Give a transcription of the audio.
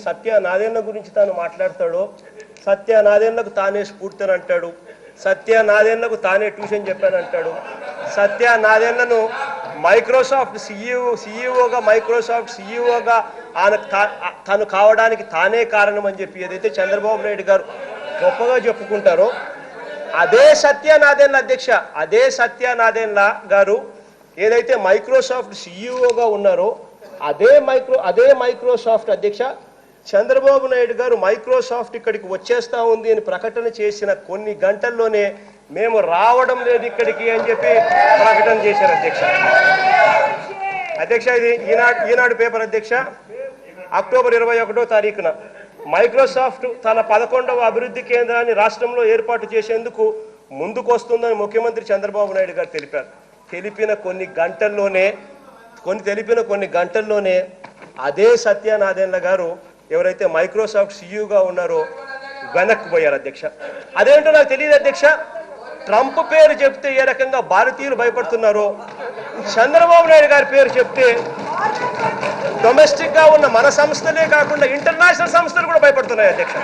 సత్య నాదెండ్ల గురించి తాను మాట్లాడతాడో, సత్య నాదెండ్లకు తానే స్ఫూర్తిని అంటాడు, సత్య నాదెండ్లకు తానే ట్యూషన్ చెప్పానంటాడు, సత్య నాదెండ్లను మైక్రోసాఫ్ట్ సీఈఓగా మైక్రోసాఫ్ట్ సీఈఓగా తను కావడానికి తానే కారణం అని చెప్పి ఏదైతే చంద్రబాబు నాయుడు గారు గొప్పగా చెప్పుకుంటారో, అదే సత్య నాదెండ్ల అధ్యక్ష, అదే సత్య నాదెండ్ల గారు ఏదైతే మైక్రోసాఫ్ట్ సీఈఓగా ఉన్నారో అదే మైక్రోసాఫ్ట్ అధ్యక్ష చంద్రబాబు నాయుడు గారు మైక్రోసాఫ్ట్ ఇక్కడికి వచ్చేస్తా ఉంది అని ప్రకటన చేసిన కొన్ని గంటల్లోనే మేము రావడం లేదు ఇక్కడికి అని చెప్పి ప్రకటన చేశారు అధ్యక్ష. అధ్యక్ష ఇది ఈనాడు పేపర్ అధ్యక్ష, అక్టోబర్ 21వ తారీఖున మైక్రోసాఫ్ట్ తన 11వ అభివృద్ధి కేంద్రాన్ని రాష్ట్రంలో ఏర్పాటు చేసేందుకు ముందుకు వస్తుందని ముఖ్యమంత్రి చంద్రబాబు నాయుడు గారు తెలిపారు. తెలిపిన కొన్ని గంటల్లోనే అదే సత్య నాదెండ్ల గారు ఎవరైతే మైక్రోసాఫ్ట్ సీఈఓగా ఉన్నారో వెనక్కి పోయారు అధ్యక్ష. అదేంటో నాకు తెలియదు అధ్యక్ష. ట్రంప్ పేరు చెప్తే ఏ రకంగా భారతీయులు భయపడుతున్నారో, చంద్రబాబు నాయుడు గారి పేరు చెప్తే డొమెస్టిక్గా ఉన్న మన సంస్థలే కాకుండా ఇంటర్నేషనల్ సంస్థలు కూడా భయపడుతున్నాయి అధ్యక్ష.